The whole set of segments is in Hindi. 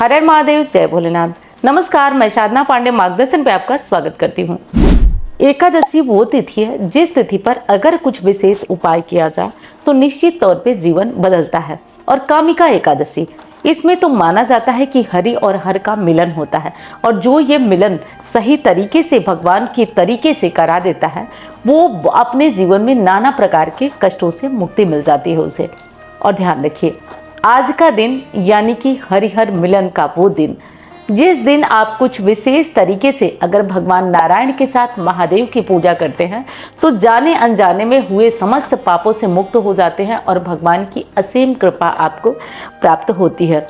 हर हर महादेव, जय भोलेनाथ। नमस्कार, मैं साधना पांडे मार्गदर्शन पे आपका स्वागत करती हूँ। एकादशी वो तिथि है जिस तिथि पर अगर कुछ विशेष उपाय किया जाए तो निश्चित तौर पे जीवन बदलता है। और कामिका एकादशी, इसमें तो माना जाता है कि हरि और हर का मिलन होता है और जो ये मिलन सही तरीके से भगवान के तरीके से करा देता है वो अपने जीवन में नाना प्रकार के कष्टों से मुक्ति मिल जाती है उसे। और ध्यान रखिए, आज का दिन यानी कि हरिहर मिलन का वो दिन जिस दिन आप कुछ विशेष तरीके से अगर भगवान नारायण के साथ महादेव की पूजा करते हैं तो जाने अनजाने में हुए समस्त पापों से मुक्त हो जाते हैं और भगवान की असीम कृपा आपको प्राप्त होती है।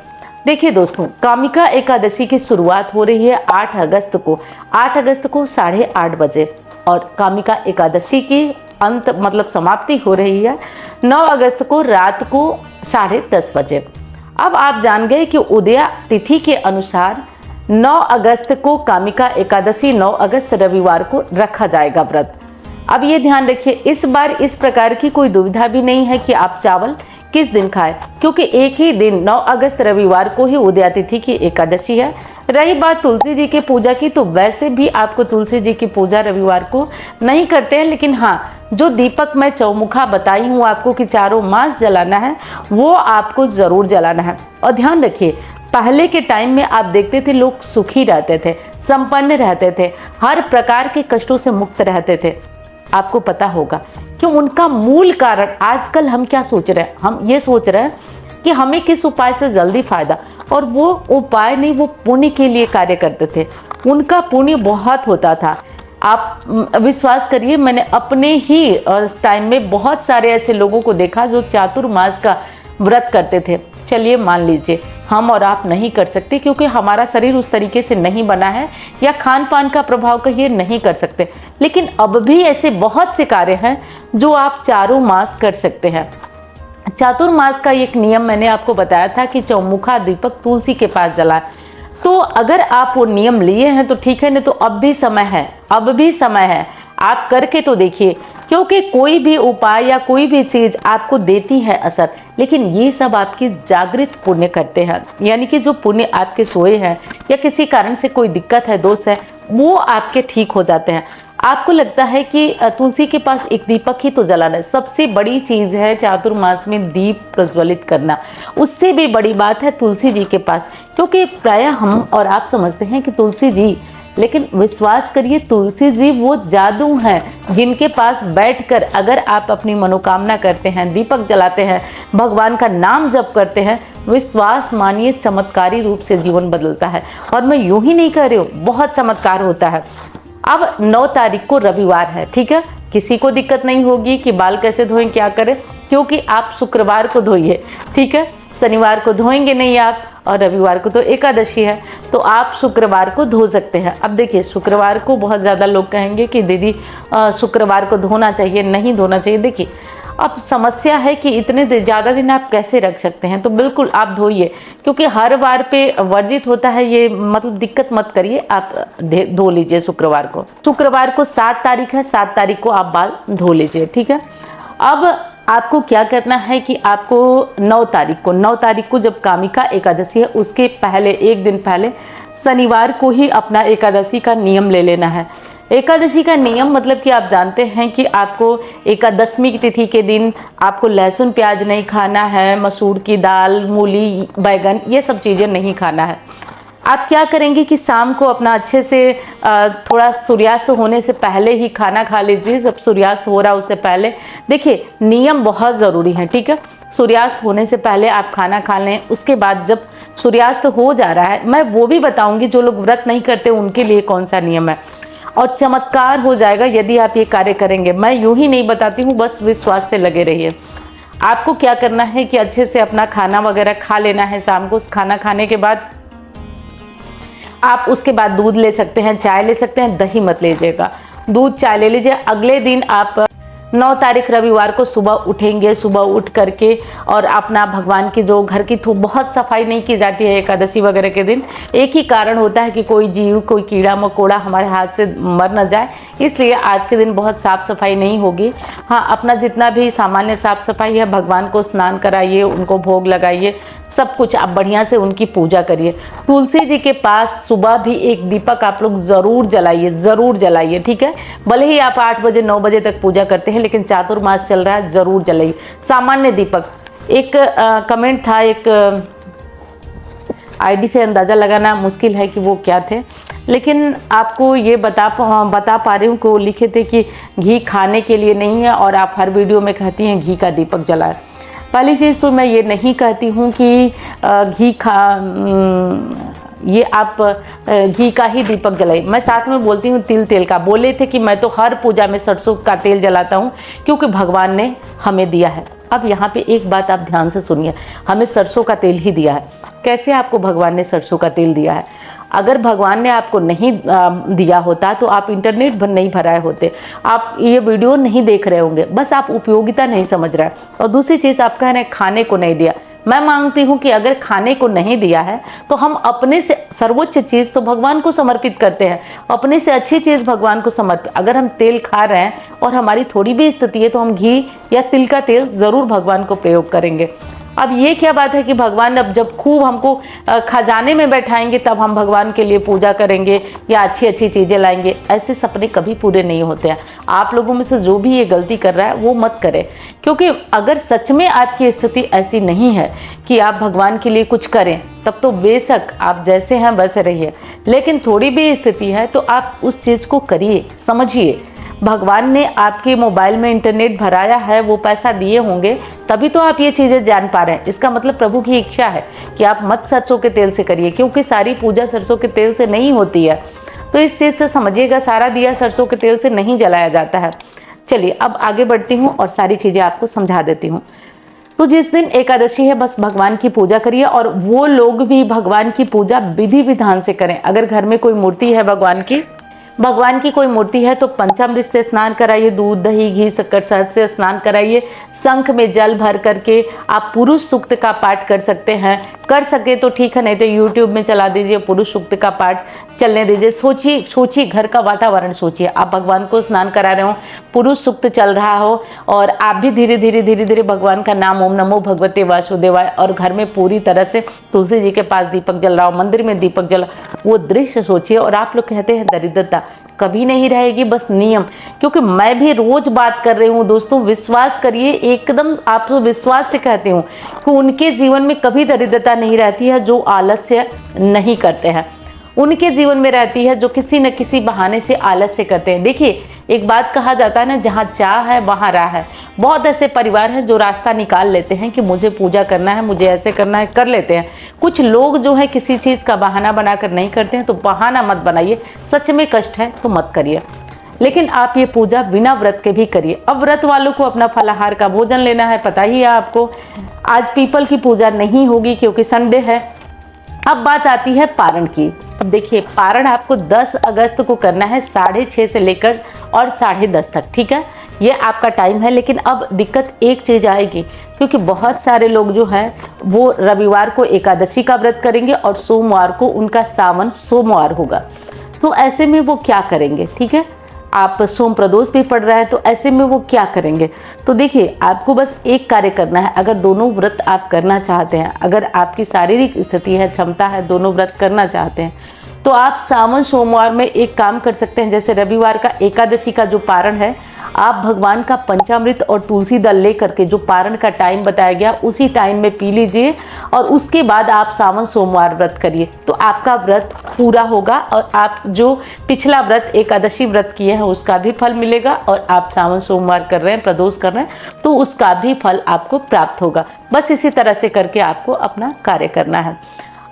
देखिए दोस्तों, कामिका एकादशी की शुरुआत हो रही है 8 अगस्त को 8:30 बजे और कामिका एकादशी की अंत मतलब समाप्ति हो रही है 9 अगस्त को रात को 10:30 बजे। अब आप जान गए कि उदया तिथि के अनुसार 9 अगस्त को कामिका एकादशी 9 अगस्त रविवार को रखा जाएगा व्रत। अब ये ध्यान रखिए, इस बार इस प्रकार की कोई दुविधा भी नहीं है कि आप चावल किस दिन खाएं, क्योंकि एक ही दिन 9 अगस्त रविवार को ही उदया तिथि की एकादशी है। रही बात तुलसी जी की पूजा की, तो वैसे भी आपको तुलसी जी की पूजा रविवार को नहीं करते हैं, लेकिन हाँ, जो दीपक मैं चौमुखा बताई हूँ आपको कि चारों मास जलाना है वो आपको ज़रूर जलाना है। और ध्यान रखिए, पहले के टाइम में आप देखते थे लोग सुखी रहते थे, संपन्न रहते थे, हर प्रकार के कष्टों से मुक्त रहते थे। आपको पता होगा कि उनका मूल कारण आजकल हम क्या सोच रहे हैं, हम ये सोच रहे हैं कि हमें किस उपाय से जल्दी फायदा, और वो उपाय नहीं, वो पुण्य के लिए कार्य करते थे। उनका पुण्य बहुत होता था। आप विश्वास करिए, मैंने अपने ही टाइम में बहुत सारे ऐसे लोगों को देखा जो चातुर्मास का व्रत करते थे। चलिए मान लीजिए हम और आप नहीं कर सकते क्योंकि हमारा शरीर उस तरीके से नहीं बना है या खान पान का प्रभाव कहिए नहीं कर सकते, लेकिन अब भी ऐसे बहुत से कार्य हैं जो आप चारों मास कर सकते हैं। चातुर्मास का एक नियम मैंने आपको बताया था कि चौमुखा दीपक तुलसी के पास जलाएं। तो अगर आप वो नियम लिए हैं तो ठीक है, नहीं तो अब भी समय है, अब भी समय है, आप करके तो देखिए। क्योंकि कोई भी उपाय या कोई भी चीज़ आपको देती है असर, लेकिन ये सब आपकी जागृत पुण्य करते हैं, यानी कि जो पुण्य आपके सोए हैं या किसी कारण से कोई दिक्कत है, दोष है, वो आपके ठीक हो जाते हैं। आपको लगता है कि तुलसी के पास एक दीपक ही तो जलाना है, सबसे बड़ी चीज़ है चातुर्मास में दीप प्रज्वलित करना, उससे भी बड़ी बात है तुलसी जी के पास। क्योंकि प्रायः हम और आप समझते हैं कि तुलसी जी, लेकिन विश्वास करिए तुलसी जी वो जादू हैं जिनके पास बैठकर अगर आप अपनी मनोकामना करते हैं, दीपक जलाते हैं, भगवान का नाम जप करते हैं, विश्वास मानिए चमत्कारी रूप से जीवन बदलता है। और मैं यूं ही नहीं कह रही हूँ, बहुत चमत्कार होता है। अब 9 तारीख को रविवार है, ठीक है, किसी को दिक्कत नहीं होगी कि बाल कैसे धोएं, क्या करें, क्योंकि आप शुक्रवार को धोइए, ठीक है, शनिवार को धोएंगे नहीं आप, और रविवार को तो एकादशी है तो आप शुक्रवार को धो सकते हैं। अब देखिए, शुक्रवार को बहुत ज़्यादा लोग कहेंगे कि दीदी शुक्रवार को धोना चाहिए, नहीं धोना चाहिए। देखिए, अब समस्या है कि इतने ज़्यादा दिन आप कैसे रख सकते हैं, तो बिल्कुल आप धोइए, क्योंकि हर बार पे वर्जित होता है ये, मतलब दिक्कत मत करिए, आप धो लीजिए शुक्रवार को। शुक्रवार को 7 तारीख है, 7 तारीख को आप बाल धो लीजिए, ठीक है। अब आपको क्या करना है कि आपको 9 तारीख को जब कामिका एकादशी है उसके पहले एक दिन पहले शनिवार को ही अपना एकादशी का नियम ले लेना है। एकादशी का नियम मतलब कि आप जानते हैं कि आपको एकादशमी की तिथि के दिन आपको लहसुन प्याज नहीं खाना है, मसूर की दाल, मूली, बैगन, ये सब चीज़ें नहीं खाना है। आप क्या करेंगे कि शाम को अपना अच्छे से थोड़ा सूर्यास्त होने से पहले ही खाना खा लीजिए, जब सूर्यास्त हो रहा है उससे पहले। देखिए, नियम बहुत ज़रूरी है, ठीक है, सूर्यास्त होने से पहले आप खाना खा लें। उसके बाद जब सूर्यास्त हो जा रहा है, मैं वो भी बताऊंगी जो लोग व्रत नहीं करते उनके लिए कौन सा नियम है, और चमत्कार हो जाएगा यदि आप ये कार्य करेंगे। मैं यूं ही नहीं बताती हूँ, बस विश्वास से लगे रहिए। आपको क्या करना है कि अच्छे से अपना खाना वगैरह खा लेना है शाम को। खाना खाने के बाद आप उसके बाद दूध ले सकते हैं, चाय ले सकते हैं, दही मत लीजिएगा, दूध चाय ले लीजिए। अगले दिन आप 9 तारीख रविवार को सुबह उठेंगे, सुबह उठ करके और अपना भगवान की जो घर की बहुत सफाई नहीं की जाती है एकादशी वगैरह के दिन। एक ही कारण होता है कि कोई जीव, कोई कीड़ा मकोड़ा हमारे हाथ से मर न जाए, इसलिए आज के दिन बहुत साफ़ सफाई नहीं होगी। हाँ, अपना जितना भी सामान्य साफ़ सफाई है, भगवान को स्नान कराइए, उनको भोग लगाइए, सब कुछ आप बढ़िया से उनकी पूजा करिए। तुलसी जी के पास सुबह भी एक दीपक आप लोग ज़रूर जलाइए, ज़रूर जलाइए, ठीक है। भले ही आप 8 बजे 9 बजे तक पूजा करते हैं, लेकिन चातुर्मास चल रहा है, ज़रूर जलाइए सामान्य दीपक। एक कमेंट था, एक आईडी से अंदाज़ा लगाना मुश्किल है कि वो क्या थे, लेकिन आपको ये बता पा रही हूँ कि वो लिखे थे कि घी खाने के लिए नहीं है, और आप हर वीडियो में कहती हैं घी का दीपक जलाएं। पहली चीज़ तो मैं ये नहीं कहती हूँ कि ये आप घी का ही दीपक जलाइए। मैं साथ में बोलती हूँ तिल तेल का। बोले थे कि मैं तो हर पूजा में सरसों का तेल जलाता हूँ क्योंकि भगवान ने हमें दिया है। अब यहाँ पे एक बात आप ध्यान से सुनिए, हमें सरसों का तेल ही दिया है। कैसे आपको भगवान ने सरसों का तेल दिया है? अगर भगवान ने आपको नहीं दिया होता तो आप इंटरनेट भर नहीं भराए होते, आप ये वीडियो नहीं देख रहे होंगे, बस आप उपयोगिता नहीं समझ रहे। और दूसरी चीज़ आप कह रहे हैं खाने को नहीं दिया। मैं मांगती हूँ कि अगर खाने को नहीं दिया है तो हम अपने से सर्वोच्च चीज़ तो भगवान को समर्पित करते हैं, अपने से अच्छी चीज़ भगवान को समर्पित। अगर हम तेल खा रहे हैं और हमारी थोड़ी भी स्थिति है तो हम घी या तिल का तेल ज़रूर भगवान को प्रयोग करेंगे। अब ये क्या बात है कि भगवान अब जब खूब हमको खजाने में बैठाएंगे तब हम भगवान के लिए पूजा करेंगे या अच्छी अच्छी चीज़ें लाएंगे? ऐसे सपने कभी पूरे नहीं होते हैं। आप लोगों में से जो भी ये गलती कर रहा है वो मत करे, क्योंकि अगर सच में आपकी स्थिति ऐसी नहीं है कि आप भगवान के लिए कुछ करें, तब तो बेशक आप जैसे हैं वैसे रहिए, लेकिन थोड़ी भी स्थिति है तो आप उस चीज़ को करिए, समझिए। भगवान ने आपके मोबाइल में इंटरनेट भराया है, वो पैसा दिए होंगे, तभी तो आप ये चीज़ें जान पा रहे हैं। इसका मतलब प्रभु की इच्छा है कि आप मत सरसों के तेल से करिए, क्योंकि सारी पूजा सरसों के तेल से नहीं होती है। तो इस चीज़ से समझिएगा, सारा दिया सरसों के तेल से नहीं जलाया जाता है। चलिए अब आगे बढ़ती हूँ और सारी चीज़ें आपको समझा देती हूँ। तो जिस दिन एकादशी है बस भगवान की पूजा करिए, और वो लोग भी भगवान की पूजा विधि विधान से करें। अगर घर में कोई मूर्ति है भगवान की कोई मूर्ति है तो पंचामृत से स्नान कराइए, दूध दही घी शक्कर शहद से स्नान कराइए। शंख में जल भर करके आप पुरुष सूक्त का पाठ कर सकते हैं, कर सके तो ठीक है, नहीं तो यूट्यूब में चला दीजिए, पुरुष सूक्त का पाठ चलने दीजिए। सोचिए घर का वातावरण सोचिए, आप भगवान को स्नान करा रहे हो, पुरुष सूक्त चल रहा हो और आप भी धीरे धीरे भगवान का नाम ओम नमो भगवते वासुदेवाय, और घर में पूरी तरह से तुलसी जी के पास दीपक जल रहा हो, मंदिर में दीपक जल, वो दृश्य सोचिए। और आप लोग कहते हैं दरिद्रता कभी नहीं रहेगी, बस नियम, क्योंकि मैं भी रोज बात कर रही हूँ दोस्तों, विश्वास करिए, एकदम आप विश्वास से कहती हूँ कि उनके जीवन में कभी दरिद्रता नहीं रहती है जो आलस्य नहीं करते हैं। उनके जीवन में रहती है जो किसी न किसी बहाने से आलस्य करते हैं। देखिए एक बात कहा जाता है ना, जहाँ चाह है वहाँ राह है। बहुत ऐसे परिवार हैं जो रास्ता निकाल लेते हैं कि मुझे पूजा करना है, मुझे ऐसे करना है, कर लेते हैं। कुछ लोग जो है किसी चीज़ का बहाना बनाकर नहीं करते हैं, तो बहाना मत बनाइए, सच में कष्ट है तो मत करिए। लेकिन आप ये पूजा बिना व्रत के भी करिए। अब व्रत वालों को अपना फलाहार का भोजन लेना है, पता ही है आपको। आज पीपल की पूजा नहीं होगी क्योंकि संडे है। अब बात आती है पारण की। अब देखिए पारण आपको 10 अगस्त को करना है 6:30 से लेकर और 10:30 तक, ठीक है, ये आपका टाइम है। लेकिन अब दिक्कत एक चीज़ आएगी, क्योंकि बहुत सारे लोग जो हैं वो रविवार को एकादशी का व्रत करेंगे और सोमवार को उनका सावन सोमवार होगा। तो ऐसे में वो क्या करेंगे? ठीक है, आप सोम प्रदोष भी पड़ रहा है, तो ऐसे में वो क्या करेंगे? तो देखिए आपको बस एक कार्य करना है। अगर दोनों व्रत आप करना चाहते हैं, अगर आपकी शारीरिक स्थिति है, क्षमता है, दोनों व्रत करना चाहते हैं, तो आप सावन सोमवार में एक काम कर सकते हैं। जैसे रविवार का एकादशी का जो पारण है, आप भगवान का पंचामृत और तुलसी दल ले करके जो पारण का टाइम बताया गया उसी टाइम में पी लीजिए, और उसके बाद आप सावन सोमवार व्रत करिए, तो आपका व्रत पूरा होगा। और आप जो पिछला व्रत एकादशी व्रत किए हैं उसका भी फल मिलेगा, और आप सावन सोमवार कर रहे हैं, प्रदोष कर रहे हैं, तो उसका भी फल आपको प्राप्त होगा। बस इसी तरह से करके आपको अपना कार्य करना है।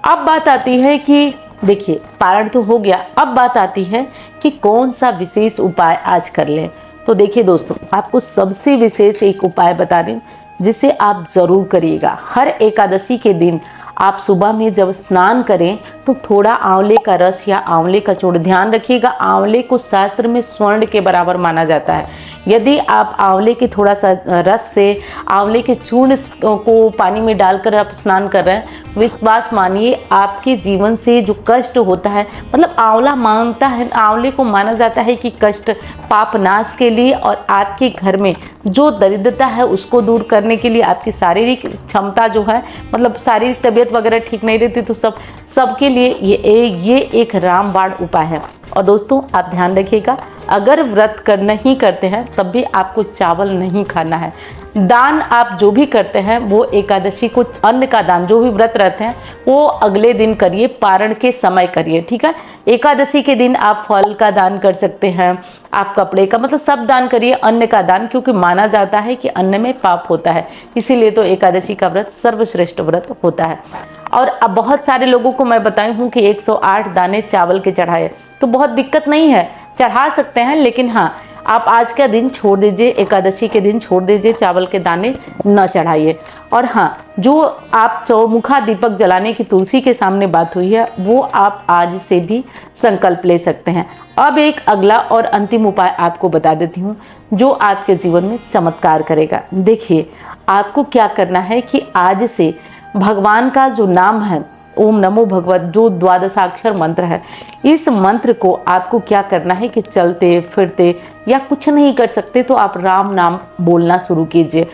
अब बात आती है कि देखिए पारण तो हो गया, अब बात आती है कि कौन सा विशेष उपाय आज कर लें। तो देखिए दोस्तों, आपको सबसे विशेष एक उपाय बता दें जिसे आप ज़रूर करिएगा। हर एकादशी के दिन आप सुबह में जब स्नान करें तो थोड़ा आंवले का रस या आंवले का चूर्ण, ध्यान रखिएगा आंवले को शास्त्र में स्वर्ण के बराबर माना जाता है। यदि आप आंवले के थोड़ा सा रस से आंवले के चूर्ण को पानी में डालकर आप स्नान कर रहे हैं, विश्वास मानिए आपके जीवन से जो कष्ट होता है, मतलब आंवला मानता है, आंवले को माना जाता है कि कष्ट पाप नाश के लिए और आपके घर में जो दरिद्रता है उसको दूर करने के लिए, आपकी शारीरिक क्षमता जो है, मतलब शारीरिक तबीयत वगैरह ठीक नहीं रहती तो सबके लिए ये एक रामबाण उपाय है। और दोस्तों आप ध्यान रखिएगा, अगर व्रत नहीं करते हैं तब भी आपको चावल नहीं खाना है। दान आप जो भी करते हैं वो एकादशी को अन्न का दान, जो भी व्रत रहते हैं वो अगले दिन करिए, पारण के समय करिए, ठीक है। एकादशी के दिन आप फल का दान कर सकते हैं, आप कपड़े का, मतलब सब दान करिए, अन्न का दान, क्योंकि माना जाता है कि अन्न में पाप होता है, इसीलिए तो एकादशी का व्रत सर्वश्रेष्ठ व्रत होता है। और अब बहुत सारे लोगों को मैं बताई हूँ कि 108 दाने चावल के चढ़ाए, तो बहुत दिक्कत नहीं है, चढ़ा सकते हैं, लेकिन हाँ आप आज का दिन छोड़ दीजिए, एकादशी के दिन छोड़ दीजिए, चावल के दाने न चढ़ाइए। और हाँ, जो आप चौमुखा दीपक जलाने की तुलसी के सामने बात हुई है वो आप आज से भी संकल्प ले सकते हैं। अब एक अगला और अंतिम उपाय आपको बता देती हूँ जो आपके जीवन में चमत्कार करेगा। देखिए आपको क्या करना है कि आज से भगवान का जो नाम है ओम नमो भगवत, जो द्वादशाक्षर मंत्र है, इस मंत्र को आपको क्या करना है कि चलते फिरते या कुछ नहीं कर सकते तो आप राम नाम बोलना शुरू कीजिए।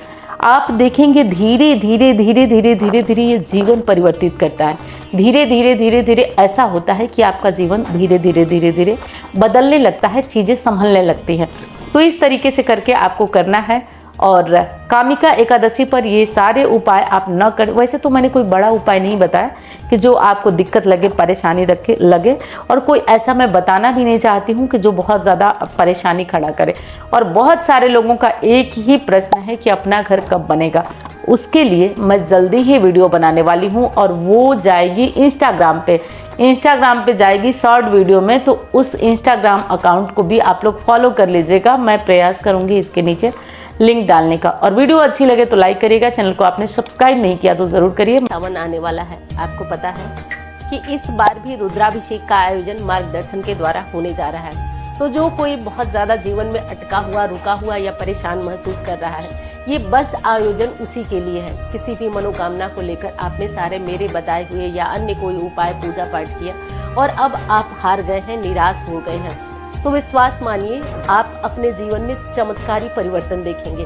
आप देखेंगे धीरे धीरे धीरे धीरे धीरे धीरे ये जीवन परिवर्तित करता है। धीरे धीरे धीरे धीरे ऐसा होता है कि आपका जीवन धीरे धीरे धीरे धीरे बदलने लगता है, चीज़ें संभलने लगती हैं। तो इस तरीके से करके आपको करना है। और कामिका एकादशी पर ये सारे उपाय आप न कर, वैसे तो मैंने कोई बड़ा उपाय नहीं बताया कि जो आपको दिक्कत लगे, परेशानी लगे, और कोई ऐसा मैं बताना भी नहीं चाहती हूँ कि जो बहुत ज़्यादा परेशानी खड़ा करे। और बहुत सारे लोगों का एक ही प्रश्न है कि अपना घर कब बनेगा। उसके लिए मैं जल्दी ही वीडियो बनाने वाली हूँ और वो जाएगी इंस्टाग्राम पे जाएगी शॉर्ट वीडियो में, तो उस इंस्टाग्राम अकाउंट को भी आप लोग फॉलो कर लीजिएगा। मैं प्रयास करूँगी इसके नीचे लिंक डालने का। और वीडियो अच्छी लगे तो लाइक करिएगा, चैनल को आपने सब्सक्राइब नहीं किया तो ज़रूर करिए। सावन आने वाला है, आपको पता है कि इस बार भी रुद्राभिषेक का आयोजन मार्गदर्शन के द्वारा होने जा रहा है। तो जो कोई बहुत ज़्यादा जीवन में अटका हुआ, रुका हुआ या परेशान महसूस कर रहा है, ये बस आयोजन उसी के लिए है। किसी भी मनोकामना को लेकर आपने सारे मेरे बताए हुए या अन्य कोई उपाय पूजा पाठ किया और अब आप हार गए हैं, निराश हो गए हैं, तो विश्वास मानिए आप अपने जीवन में चमत्कारी परिवर्तन देखेंगे।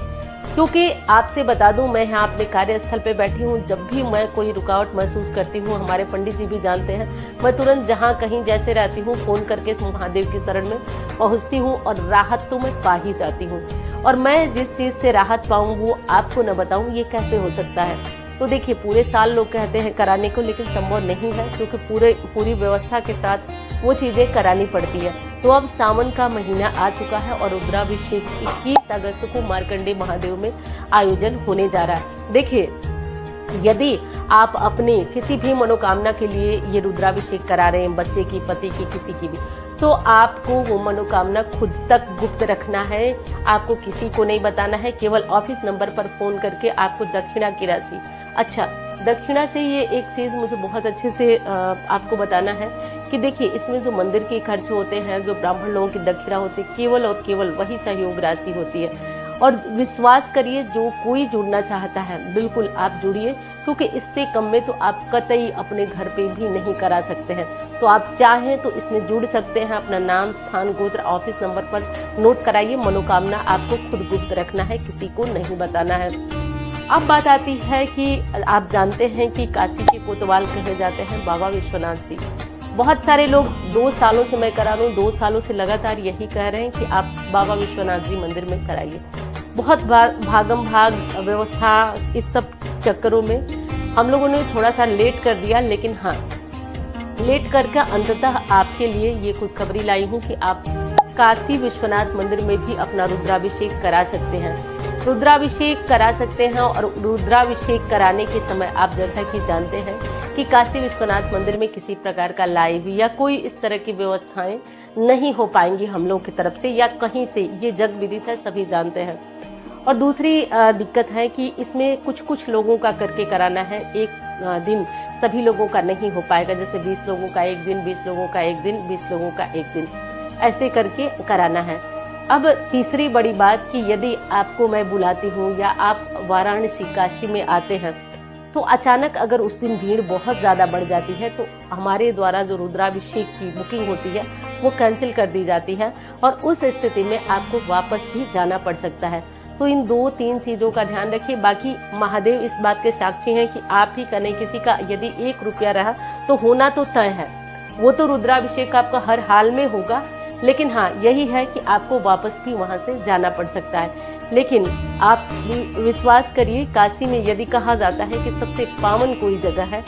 क्योंकि आपसे बता दूं, मैं यहाँ अपने कार्यस्थल पे बैठी हूँ, जब भी मैं कोई रुकावट महसूस करती हूँ, हमारे पंडित जी भी जानते हैं, मैं तुरंत जहाँ कहीं जैसे रहती हूँ फ़ोन करके महादेव की शरण में पहुँचती हूँ और राहत तो मैं पा ही जाती हूँ। और मैं जिस चीज़ से राहत पाऊँ वो आपको न बताऊँ ये कैसे हो सकता है। तो देखिए पूरे साल लोग कहते हैं कराने को, लेकिन संभव नहीं है, क्योंकि पूरी व्यवस्था के साथ वो चीज़ें करानी पड़ती है। तो अब सावन का महीना आ चुका है और रुद्राभिषेक 21 अगस्त को मार्कंडे महादेव में आयोजन होने जा रहा है। देखिए यदि आप अपने किसी भी मनोकामना के लिए ये रुद्राभिषेक करा रहे हैं, बच्चे की, पति की, किसी की भी, तो आपको वो मनोकामना खुद तक गुप्त रखना है, आपको किसी को नहीं बताना है। केवल ऑफिस नंबर पर फ़ोन करके आपको दक्षिणा की राशि, अच्छा दक्षिणा से ये एक चीज़ मुझे बहुत अच्छे से आपको बताना है कि देखिए इसमें जो मंदिर के खर्च होते हैं, जो ब्राह्मण लोगों की दक्षिणा होती है, केवल और केवल वही सहयोग राशि होती है। और विश्वास करिए जो कोई जुड़ना चाहता है बिल्कुल आप जुड़िए, क्योंकि इससे कम में तो आप कतई अपने घर पे भी नहीं करा सकते हैं। तो आप चाहें तो इसमें जुड़ सकते हैं। अपना नाम, स्थान, गोत्र, ऑफिस नंबर पर नोट कराइए। मनोकामना आपको खुद गुप्त रखना है, किसी को नहीं बताना है। अब बात आती है कि आप जानते हैं कि काशी के कोतवाल कहे जाते हैं बाबा विश्वनाथ जी। बहुत सारे लोग 2 सालों से मैं करा रहा हूँ, 2 सालों से लगातार यही कह रहे हैं कि आप बाबा विश्वनाथ जी मंदिर में कराइए। बहुत भागम भाग व्यवस्था, इस सब चक्करों में हम लोगों ने थोड़ा सा लेट कर दिया, लेकिन हाँ लेट करके अंततः आपके लिए ये खुशखबरी लाई हूँ कि आप काशी विश्वनाथ मंदिर में भी अपना रुद्राभिषेक करा सकते हैं। रुद्राभिषेक करा सकते हैं और रुद्राभिषेक कराने के समय आप जैसा कि जानते हैं कि काशी विश्वनाथ मंदिर में किसी प्रकार का लाइव या कोई इस तरह की व्यवस्थाएं नहीं हो पाएंगी हम लोगों की तरफ से या कहीं से, ये जग विदित है, सभी जानते हैं। और दूसरी दिक्कत है कि इसमें कुछ लोगों का करके कराना है। एक दिन सभी लोगों का नहीं हो पाएगा, जैसे 20 लोगों का एक दिन, 20 लोगों का एक दिन, 20 लोगों का एक दिन, ऐसे करके कराना है। अब तीसरी बड़ी बात कि यदि आपको मैं बुलाती हूँ या आप वाराणसी काशी में आते हैं तो अचानक अगर उस दिन भीड़ बहुत ज़्यादा बढ़ जाती है तो हमारे द्वारा जो रुद्राभिषेक की बुकिंग होती है वो कैंसिल कर दी जाती है और उस स्थिति में आपको वापस भी जाना पड़ सकता है। तो इन 2-3 चीज़ों का ध्यान रखिए। बाकी महादेव इस बात के साक्षी हैं कि आप ही का नहीं, किसी का यदि 1 रुपया रहा तो होना तो तय है, वो तो रुद्राभिषेक आपका हर हाल में होगा, लेकिन हाँ यही है कि आपको वापस भी वहाँ से जाना पड़ सकता है। लेकिन आप विश्वास करिए, काशी में यदि कहा जाता है कि सबसे पावन कोई जगह है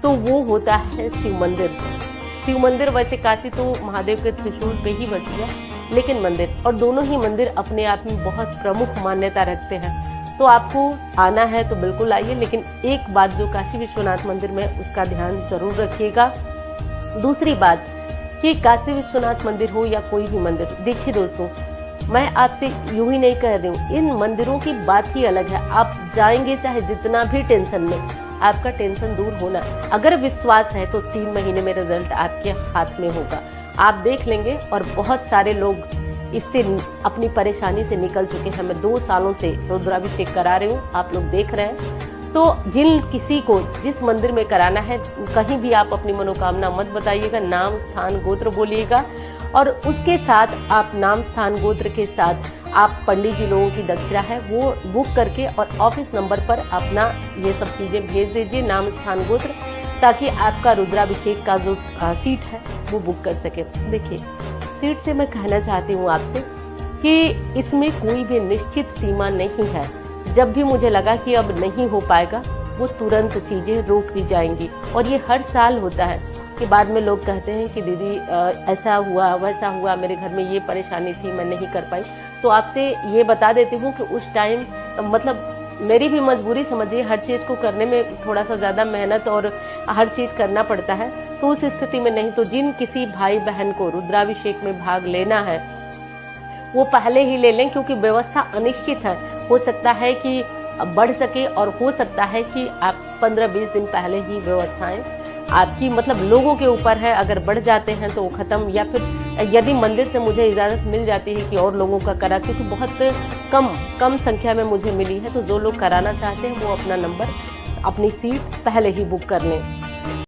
तो वो होता है शिव मंदिर। शिव मंदिर, वैसे काशी तो महादेव के त्रिशूल पे ही बसी है, लेकिन मंदिर, और दोनों ही मंदिर अपने आप में बहुत प्रमुख मान्यता रखते हैं। तो आपको आना है तो बिल्कुल आइए, लेकिन एक बात जो काशी विश्वनाथ मंदिर में, उसका ध्यान जरूर रखिएगा। दूसरी बात कि काशी विश्वनाथ मंदिर हो या कोई भी मंदिर, देखिए दोस्तों, मैं आपसे यूं ही नहीं कह रही हूँ, इन मंदिरों की बात ही अलग है। आप जाएंगे चाहे जितना भी टेंशन में, आपका टेंशन दूर होना, अगर विश्वास है तो 3 महीने में रिजल्ट आपके हाथ में होगा, आप देख लेंगे। और बहुत सारे लोग इससे अपनी परेशानी से निकल चुके हैं। मैं 2 सालों से रुद्राभिषेक करा रही हूँ, आप लोग देख रहे हैं। तो जिन किसी को जिस मंदिर में कराना है, कहीं भी आप अपनी मनोकामना मत बताइएगा, नाम स्थान गोत्र बोलिएगा, और उसके साथ आप नाम स्थान गोत्र के साथ आप पंडित जी लोगों की दक्षिणा है वो बुक करके और ऑफिस नंबर पर अपना ये सब चीज़ें भेज दीजिए, नाम स्थान गोत्र, ताकि आपका रुद्राभिषेक का जो सीट है वो बुक कर सके। देखिए, सीट से मैं कहना चाहती हूँ आपसे कि इसमें कोई भी निश्चित सीमा नहीं है। जब भी मुझे लगा कि अब नहीं हो पाएगा, वो तुरंत चीज़ें रोक दी जाएंगी। और ये हर साल होता है कि बाद में लोग कहते हैं कि दीदी ऐसा हुआ वैसा हुआ, मेरे घर में ये परेशानी थी, मैं नहीं कर पाई। तो आपसे ये बता देती हूँ कि उस टाइम मतलब मेरी भी मजबूरी समझिए, हर चीज़ को करने में थोड़ा सा ज़्यादा मेहनत और हर चीज़ करना पड़ता है। तो उस स्थिति में नहीं, तो जिन किसी भाई बहन को रुद्राभिषेक में भाग लेना है वो पहले ही ले लें, क्योंकि व्यवस्था अनिश्चित है। हो सकता है कि बढ़ सके और हो सकता है कि आप 15-20 दिन पहले ही व्यवस्थाएं आपकी, मतलब लोगों के ऊपर है, अगर बढ़ जाते हैं तो वो ख़त्म, या फिर यदि मंदिर से मुझे इजाज़त मिल जाती है कि और लोगों का करा, क्योंकि बहुत कम संख्या में मुझे मिली है। तो जो लोग कराना चाहते हैं वो अपना नंबर, अपनी सीट पहले ही बुक कर लें।